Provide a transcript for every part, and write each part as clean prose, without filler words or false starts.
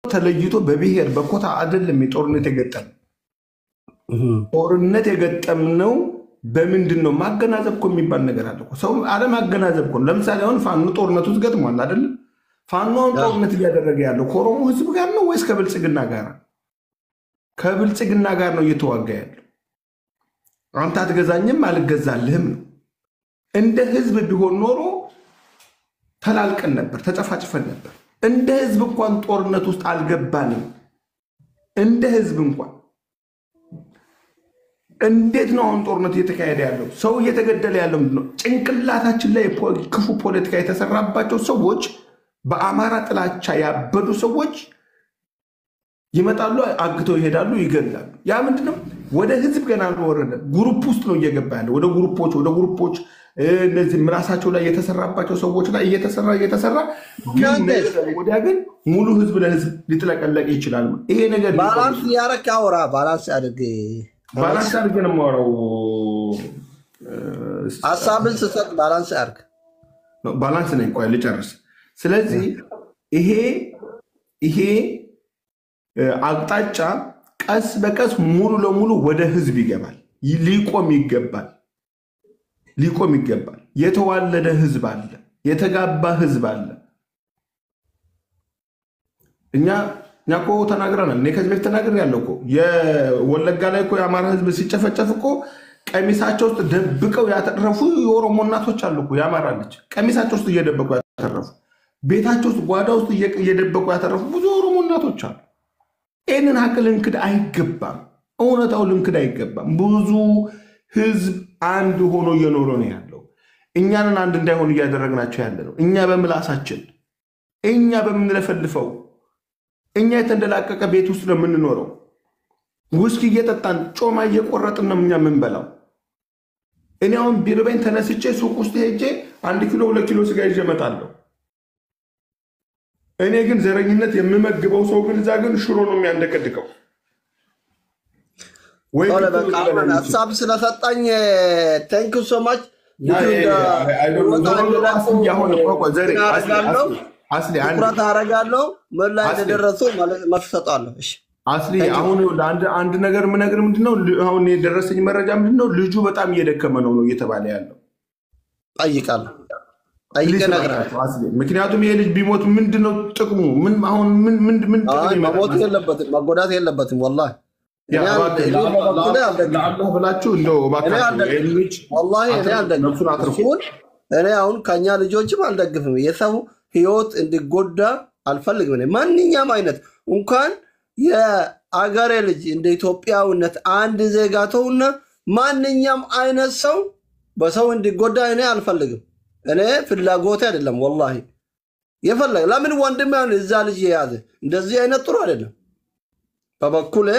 ተለይቶ በብሔር በኮታ አይደለም ጦርነት የገጠም ጦርነት የገጠምነው በምንድን ነው ማገናዘብ እኮ የሚባል ነገር አለ እኮ ሰው ዓለም አገናዘብ እኮ ለምሳሌ አሁን ፋኖ ጦርነት ውስጥ ገጥሟል አይደል ፋኖን ጦርነት እያደረገ ያለው ከኦሮሞ ህዝብ ጋር ነው ወይስ ከብልጽግና ጋር ከብልጽግና ጋር ነው እየተዋጋ ያለው አንተ አትገዛኝም አልገዛልህም ነው እንደ ህዝብ ቢሆን ኖሮ ተላልቀን ነበር ተጨፋጭፈን ነበር እንደ ህዝብ እንኳን ጦርነት ውስጥ አልገባንም እንደ ህዝብ እንኳን እንዴት ነው አሁን ጦርነት እየተካሄደ ያለው ሰው እየተገደለ ያለው ምንድነው ጭንቅላታችን ላይ ክፉ ፖለቲካ የተሰራባቸው ሰዎች በአማራ ጥላቻ ያበዱ ሰዎች ይመጣሉ አግተው ይሄዳሉ ይገላሉ ያ ምንድነው ወደ ህዝብ ገና ወረደ ግሩፕ ውስጥ ነው እየገባ ያለው ወደ ግሩፖች እነዚህ ራሳቸው ላይ የተሰራባቸው ሰዎች ላይ እየተሰራ ወዲያ ግን ሙሉ ህዝብ ለህዝብ ሊጥለቀለቅ ይችላል ይሄ ነገር ባላንስ ያረካ አውራ ባላንስ አድርግ ነው ማውራው ሐሳብን ስሰጥ ባላንስ አድርግ ባላንስ ነኝ ቆይ ልጨርስ ስለዚህ ይሄ አቅጣጫ ቀስ በቀስ ሙሉ ለሙሉ ወደ ህዝብ ይገባል ሊቆም ይገባል የተዋለደ ህዝብ አለ የተጋባ ህዝብ አለ እኛ እኮ ተናግረናል እኔ ከዚህ በፊት ተናግሬያለሁ እኮ የወለጋ ላይ እኮ የአማራ ህዝብ ሲጨፈጨፍ እኮ ቀሚሳቸው ውስጥ ደብቀው ያተረፉ የኦሮሞ እናቶች አሉ እኮ የአማራ ልጅ ቀሚሳቸው ውስጥ እየደበቁ ያተረፉ ቤታቸው ውስጥ ጓዳ ውስጥ እየደበቁ ያተረፉ ብዙ ኦሮሞ እናቶች አሉ ይህንን ሀቅ ልንክድ አይገባም እውነታው ልንክድ አይገባም ብዙ ህዝብ አንድ ሆኖ እየኖረ ነው ያለው እኛንን አንድ እንዳይሆን እያደረግናቸው ያለ ነው እኛ በምላሳችን እኛ በምንለፈልፈው እኛ የተንደላቀቀ ቤት ውስጥ ነው የምንኖረው ውስኪ እየጠጣን ጮማ እየቆረጥን ነው እኛ የምንበላው እኔ አሁን ቢርበኝ ተነስቼ ሱቅ ውስጥ ሄጄ 1 ኪሎ 2 ኪሎ ስጋ ይዤ እመጣለሁ እኔ ግን ዘረኝነት የምመግበው ሰው ግን እዛ ግን ሽሮ ነው የሚያንደቀድቀው ወይ ሀሳብ ስለሰጣኝ ቴንክ ዩ ሶ ማች ትኩረት አደርጋለሁ ምን ላይ እንደደረሱ መፍሰጣለሁ አስሊ አሁን አንድ ነገር ምነግር ምንድነው አሁን የደረሰኝ መረጃ ምንድነው ልጁ በጣም እየደከመ ነው እየተባለ ያለው ጠይቃለሁ ምክንያቱም ይሄ ልጅ ቢሞት ምንድነው ጥቅሙ ምን አሁን ምን ጥቅም መሞት የለበትም መጎዳት የለበትም ወላሂ ብላችሁ እንደው እኔ አሁን ከኛ ልጆችም አልደግፍም የሰው ህይወት እንዲጎዳ አልፈልግም ማንኛውም አይነት እንኳን የአገሬ ልጅ እንደ ኢትዮጵያውነት አንድ ዜጋ ተውና ማንኛውም አይነት ሰው በሰው እንዲጎዳ እኔ አልፈልግም እኔ ፍላጎቴ አይደለም ወላሂ የፈለገ ለምን ወንድም ያን እዛ ልጅ የያዘ እንደዚህ አይነት ጥሩ አይደለም በበኩሌ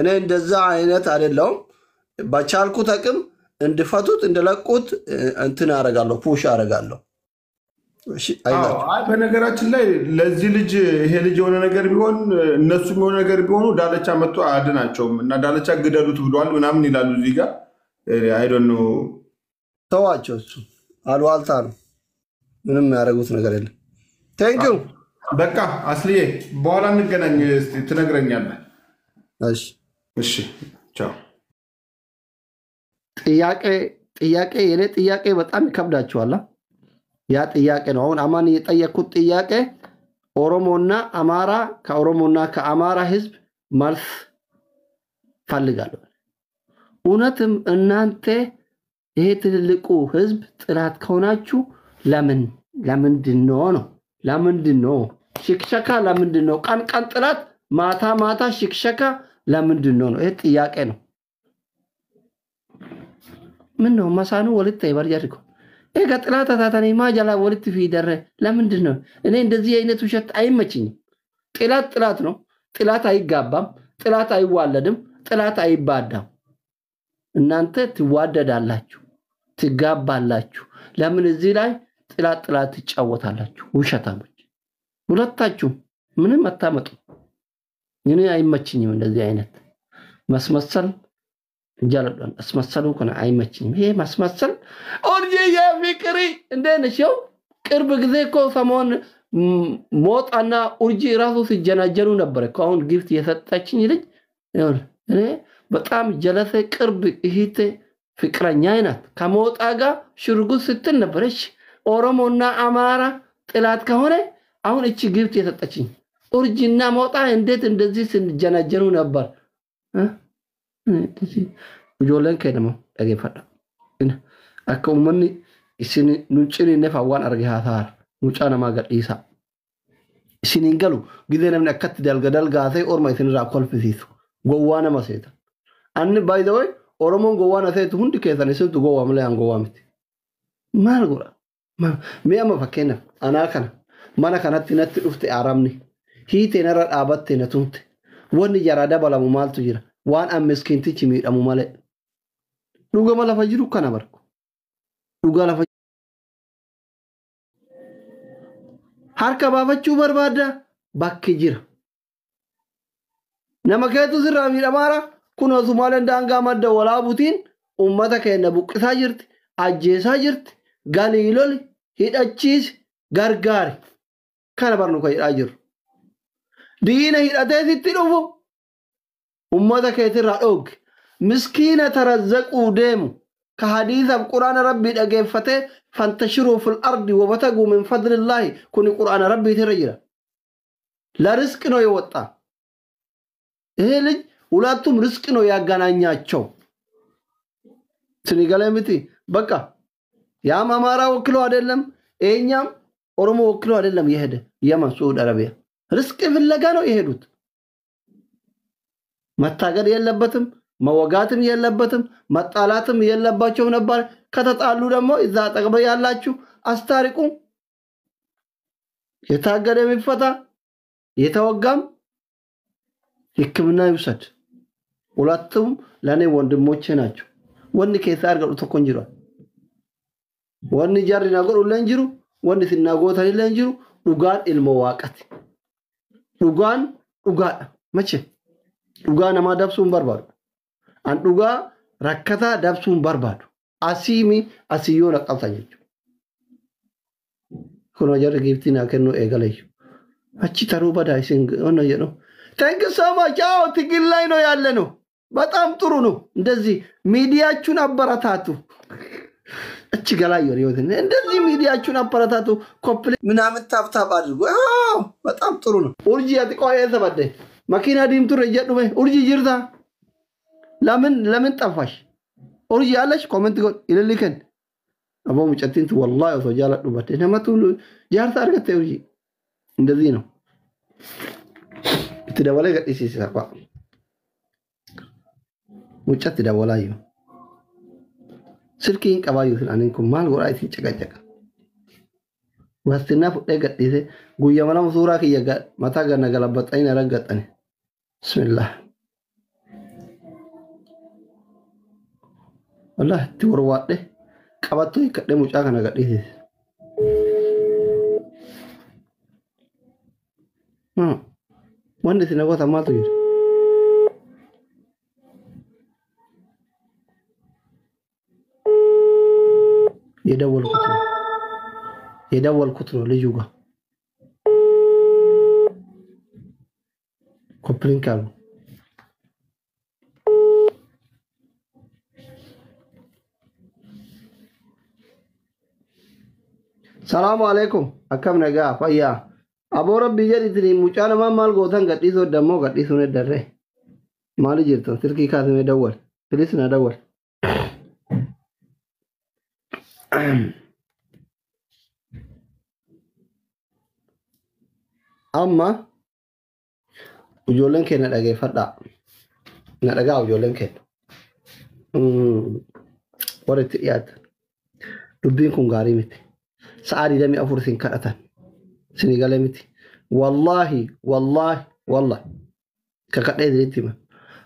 እኔ እንደዛ አይነት አይደለም በቻልኩት አቅም እንድፈቱት እንደለቁት እንትን አደርጋለሁ ፑሽ አደርጋለሁ እሺ በነገራችን ላይ ለዚህ ልጅ ይሄ ልጅ የሆነ ነገር ቢሆን እነሱም የሆነ ነገር ቢሆኑ ዳለቻ መጥቶ አድናቸውም እና ዳለቻ ግደሉት ብለዋል ምናምን ይላሉ እዚህ ጋር አይ ዶንት ኖ ተዋቸው እሱ አልዋልታ ነው ምንም ያደረጉት ነገር የለም ቴንክ ዩ በቃ አስሊዬ በኋላ እንገናኝ ትነግረኛለህ እሺ ቻው ጥያቄ የኔ ጥያቄ በጣም ይከብዳችኋል ያ ጥያቄ ነው አሁን አማን የጠየቁት ጥያቄ ኦሮሞና አማራ ከኦሮሞና ከአማራ ህዝብ መልስ ፈልጋለሁ እውነትም እናንተ ይሄ ትልቁ ህዝብ ጥላት ከሆናችሁ ለምንድነው ሽክሸካ ለምንድነው ቀን ጥላት ማታ ሽክሸካ ለምንድነው ይሄ ጥያቄ ነው ምን ነው መሳኑ ወልተ ይበርጃድኩ ኤጋ ጥላት ታታኔ ማጃላ ወልት ፊደረ ለምንድነው እኔ እንደዚህ አይነት ውሸት አይመችኝም ጥላት ነው ጥላት አይጋባም ጥላት አይዋለድም ጥላት አይባዳም እናንተ ትዋደዳላችሁ ትጋባላችሁ ለምን እዚህ ላይ ጥላት ትጫወታላችሁ ውሸታሞች ሁለታችሁ ምንም አታመጡ እኔ አይመችኝም እንደዚህ አይነት መስመሰል ጃለዶን አስመሰሉ ከነ አይመችኝም ይሄ ማስመሰል ኦርጂ የፍቅሪ እንደነሽው ቅርብ ጊዜ እኮ ሰሞን ሞጣና ኡርጂ ራሱ ሲጀናጀኑ ነበር እኮ አሁን ጊፍት የሰጠችኝ ልጅ እኔ በጣም ጀለሰ ቅርብ እህቴ ፍቅረኛ አይናት ከሞጣ ጋር ሽርጉት ስትል ነበረች ኦሮሞና አማራ ጥላት ከሆነ አሁን እቺ ጊፍት የሰጠችኝ ኡርጂና ሞጣ እንዴት እንደዚህ ሲጀናጀኑ ነበር ጆለን ከደሞ ደገፈዳ አከውመኒ እስኒ ኑጭኒ ነፋዋን አርገሃታር ሙጫና ማገዲሳ እስኒን ገሉ ግዴንም ነከት ደልገደልጋታይ ኦርማ እስኒ ራኮልፍሲሱ ጎዋና ማሴታ አን ባይ ዘ ወይ ኦሮሞን ጎዋና ሰይቱ ሁንዲ ከሰነ ሰይቱ ጎዋ መለያን ጎዋምት ማልጎራ ሚያማ ፈከና አናከና ማና ከናት ነት ዱፍት አራምኒ ሂቴነራ ዳባቴ ነቱንት ወን ያራዳ ባላሙ ማልቱ ጅራ ዋን አምስኪንቲች ሚዳሙ ማለ ዱጋ ማላ ፈጅሩ ከና በርኩ ዱጋ ላ harka baafachuu barbaada bakki jira nama keetu sirraa miidhamaara kun Somaaleen daangaa madda walaabuutiin ummata keenya buqqisaa jirti ajjeesaa jirti galiiloli hidhachiisi gargaari kana barnu kan hidhaa jiru diina hidhatee sitti dhufu ummata keetirraa dhooge miskiina tarazzaquu deemu ka hadiisaaf quraana rabbii dhageeffatee فانتشروا في الأرض وابتغوا من فضل الله كن قرآن ربي ترجع لا رزق نو يوطا إيه لج ولاتهم رزق نو يغانانيا تشو سنغالي متي بقى يا مامارا وكلو አይደለም እኛም ኦሮሞ ወክሎ አይደለም ይሄደ የመን ሳዑዲ አረቢያ رزق ፍለጋ ነው ይሄዱት መታገድ የለበትም መወጋትም የለበትም መጣላትም የለባቸው ነበር ከተጣሉ ደግሞ እዛ አጠገብ ያላችሁ አስታርቁ የታገደ የሚፈታ የተወጋም ህክምና ይውሰድ ሁለቱም ለኔ ወንድሞቼ ናቸው ወንድ ከሳር ጋር ተቆንጅሯል ወንድ ጃሪ ነገር ለንጅሩ ወንድ ሲናጎታ ለንጅሩ ዱጋን ኢልመዋቀት ዱጋን ዱጋ መቼ ዱጋን ማዳብሱን በርባዱ አንዱጋ ረከታ ዳብሱን በርባዱ አሲሚ አሲዮና ቀጣየች ኮኖ ጀር ጊፍቲና ከኖ ኤገለይ አቺ ተሩባ ዳይሲንግ ሆነ የኖ ታንክ ሶ ማች አው ትግል ላይ ነው ያለ ነው በጣም ጥሩ ነው እንደዚህ ሚዲያችሁን አበረታቱ እቺ ገላዮ ነው እንደዚህ ሚዲያችሁን አበረታቱ ኮፕሊ ምናምን ታብታብ አድርጉ አው በጣም ጥሩ ነው ኡርጂ ያጥቆየ ተበደ መኪና ዲምቱ ረጀዱ ኡርጂ ጅርታ ለምን ጠፋሽ ኦርጂ ያለሽ ኮሜንት ጎ ይልልከን አቦ ሙጨቲንት والله ወሰጃላ ዱበት ነመቱ ጃርታ አርገተ ኦርጂ እንደዚህ ነው ትደወለ ገዲሲ ሲሳባ ሙጨት ደወላዩ ስልኪን ቀባዩ ስለአንኩ ማል ወራይቲ ጨቀጨቀ ዋስትና ፈደ ገዲሲ ጉያመና ሱራ ከየጋ ማታ ገና ገለበጠኝ ረገጠኝ ብስሚላህ والله تور واده قبطو يكدي ሙጫ ከነ ገዲሲ ወንድ ሲነጎ ተማቱ ይር የደወልኩት ነው ልጁ ጋር ኮፕሊንግ አሉ السلام عليكم أكم نجا فيا أبو ربي جري تري مجانا ما مال قوتان قديسو دمو قديسو ندره مالي جرتو تركي كاتم يدور فليس ندور أما وجولن كنا لقي فردا نلقى وجولن كنا ورت ياد دبينكم غاري متي سعادي دمي أفرسين كأتان سنغالي متي والله كقد إدريتما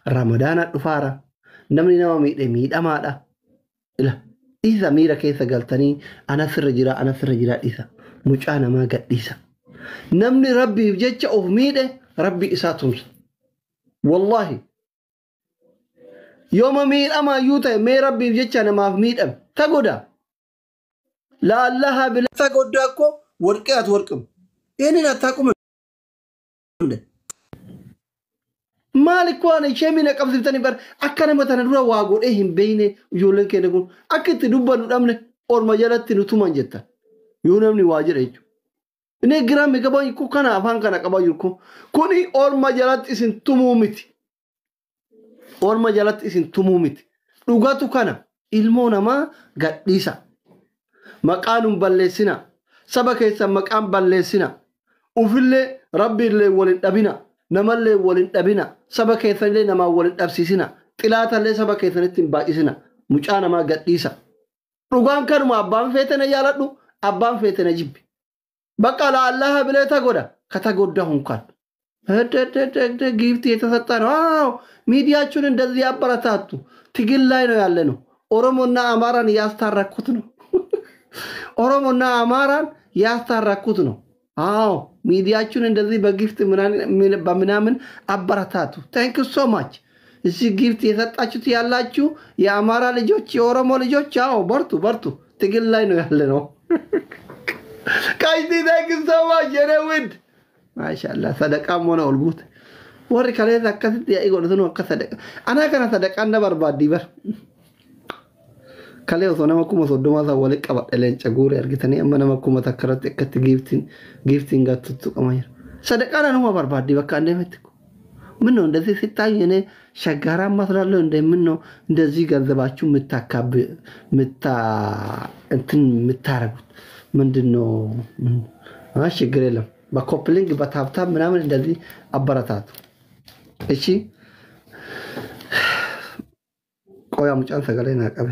رمضان الدفارة نمني نوامي دميد أمادا إلا إذا ميرا كيسا قلتني أنا سر جرا إذا مش أنا ما قد إذا نمني ربي بجيتش أوف ميده ربي إساتهم والله يوم ميد أما يوتا مي ربي بجيتش أنا ما في ميد أم تقودا لا الله بلا تقوداكو ورقات ورقم ይሄንን አታቁም እንዴ ማልኳን ሸሚነ ቀብዝብተን ይበር አከነ መተነ ዱራ ዋጎዴ ሂምበይኔ ዮለን ከነጉ አክት ዱበኑ ዳምነ ኦርማ ጀለት ንቱማን ጀታ ዮነምኒ ዋጅረቹ እኔ ግራም ይገባኝ እኮ ከና አፋን ከና ቀባዩ እኮ ኮኒ ኦርማ ጀለት ኢስን ቱሙሚት ኦርማ ጀለት ኢስን ቱሙሚት ዱጋቱ ከና ኢልሞ ነማ ጋዲሳ መቃኑን በለሲና ሰበከይሳ መቃን በለሲና ኡፍለ ረቢለ ወልን ዳቢና نملي ولن أبينا سبك يثني نما ولن أبسيسنا طلعت اللي سبك يثني تبايسنا مش أنا ما قديسا رجعان كانوا أبان فيتنا يالدو أبان فيتنا جيب بقى لا الله بلا تقوله كتقوله هم كان هذا جيفتي يتسطر ميديا شون دزي أبرتاتو تقول لا يالنو أورمونا أماران ياستار ركوتنو أورمونا أماران ياستار ركوتنو ሚዲያችን እንደዚህ በጊፍት በምናምን አበረታቱ ታንክ ዩ ሶ ማች እዚህ ጊፍት የሰጣችሁት ያላችሁ የአማራ ልጆች የኦሮሞ ልጆች በርቱ ትግል ላይ ነው ያለነው ካይዲ ታንክ ዩ ሶ ማች የነውድ ማሻአላ ሰደቃም ሆነ ወልጉት ወር ከለ ዘከት ያይጎልቱ ነው ከሰደቃ አና ከና ሰደቃ እንደበርባዲ በር ከለ ወሰነ መኩመ ሶዶማ ሳወለ ቀበደለን ጨጉር ያርግተኔ አመነ መኩመ ተከረተ ከት ጊፍቲንግ ጋትቱ ቀማየር ሰደቃና ነው በርባዲ በቃ እንደምትኩ ምን ነው እንደዚህ ሲታይ እኔ ሸጋራ ማስራለው እንደምን ነው እንደዚህ ገንዘባችሁ ምታረጉት ምንድነው ችግር የለም በኮፕሊንግ በታብታብ ምናምን እንደዚህ አበረታቱ እሺ ቆያ ሙጫን ሰገለና ቀበ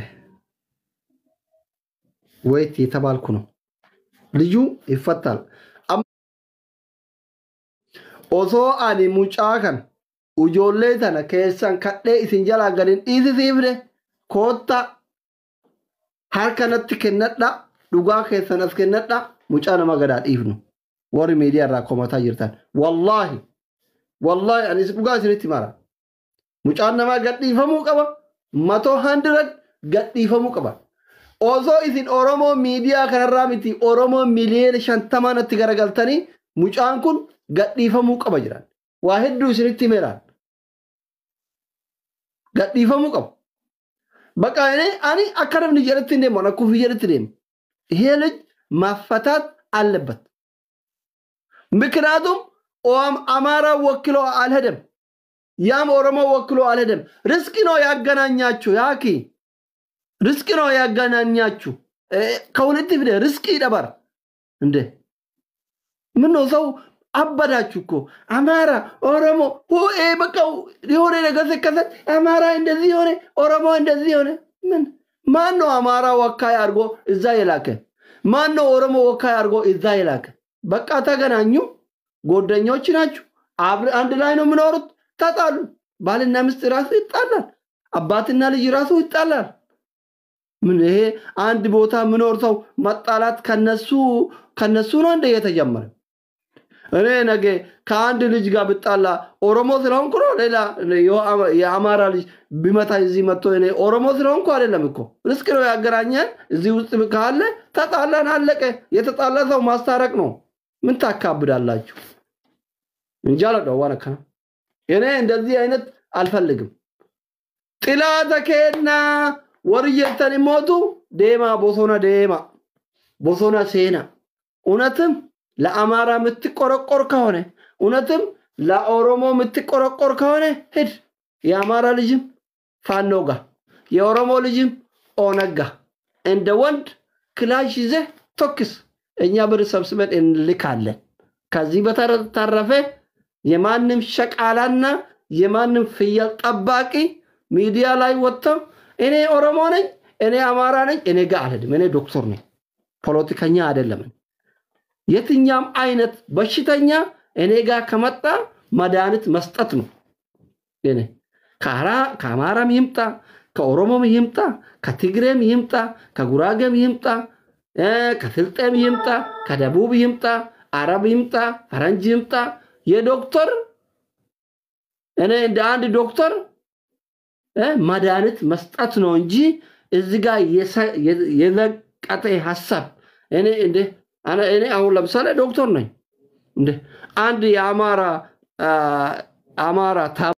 ወይት የተባልኩ ነው ልጁ ይፈታል ኦሶ አኒ ሙጫከን ujolle tana keessan kadhe isin jala galin dhiisisiifne kootta harkanatti kennadha dhugaa keessan as kennadha mucaa nama gadaa dhiifnu warri miidiyaa irraa komataa jirtan wallahi anis dhugaa isinitti mara mucaan nama gadhiifamuu qaba 100 gadhiifamuu qaba osoo isin oromoo miidiyaa kanarraa miti oromoo miliyoona 50 natti garagaltanii mucaan kun gadhiifamuu qaba jiran واحد سنتي ميران قد يفهموا قب بقى أنا أكرم نجارة تنيم وأنا كوفي جارة تنيم هي لج مفتات اللبت مكرادم وام أمارا وكلوا على هدم يام أورما وكلوا على هدم رزقنا يا جنا نياتشو ياكي رزقنا يا جنا نياتشو كونتي في رزقي دبر عنده منو سو አባዳችሁኮ አማራ ኦሮሞ በቃው የሆነ ነገር ተከሰተ አማራ እንደዚህ ሆነ ኦሮሞ እንደዚህ ሆነ ምን ማን ነው አማራ ወካይ አርጎ እዛ የላከ ማን ነው ኦሮሞ ወካይ አርጎ እዛ የላከ በቃ ተገናኙ ጎደኞች ናችሁ አንድ ላይ ነው ምኖሩት ተጣሉ ባልና ሚስት ራሱ ይጣላል አባትና ልጅ ራሱ ይጣላል ምን ይሄ አንድ ቦታ ምኖር ሰው መጣላት ከነሱ ነው እንደ የተጀመረ እኔ ነገ ከአንድ ልጅ ጋር ብጣላ ኦሮሞ ስለሆንኩ ነው ሌላ የአማራ ልጅ ቢመታ እዚህ መጥቶ እኔ ኦሮሞ ስለሆንኩ አይደለም እኮ ርስቅ ነው ያገናኛል እዚህ ውስጥ ካለ ተጣላን አለቀ የተጣላ ሰው ማስታረቅ ነው ምን ታካብዳላችሁ እንጃላ ደዋነከ እኔ እንደዚህ አይነት አልፈልግም ጥላተከና ወርየተን ሞቱ ዴማ ቦሶና ሴና እውነትም ለአማራ ምትቆረቆር ከሆነ እውነትም ለኦሮሞ ምትቆረቆር ከሆነ ሄድ የአማራ ልጅም ፋኖጋ የኦሮሞ ልጅም ኦነጋ እንደ ወንድ ክላሽ ይዘ ቶክስ እኛ ብር ሰብስበን እንልካለን ከዚህ በተረፈ የማንም ሸቃላና የማንም ፍየል ጠባቂ ሚዲያ ላይ ወጥቶ እኔ ኦሮሞ ነኝ እኔ አማራ ነኝ እኔ ጋር አልሄድም እኔ ዶክተር ነኝ ፖለቲከኛ አይደለም የትኛም አይነት በሽተኛ እኔ ጋር ከመጣ መድኃኒት መስጠት ነው እኔ ከአማራም ይምጣ ከኦሮሞም ይምጣ ከትግሬም ይምጣ ከጉራጌም ይምጣ ከስልጤም ይምጣ ከደቡብ ይምጣ አረብ ይምጣ ፈረንጅ ይምጣ የዶክተር እኔ እንደ አንድ ዶክተር መድኃኒት መስጠት ነው እንጂ እዚህ ጋር የዘቀጠ ሐሳብ እኔ አሁን ለምሳሌ ዶክተር ነኝ እንደ አንድ የአማራ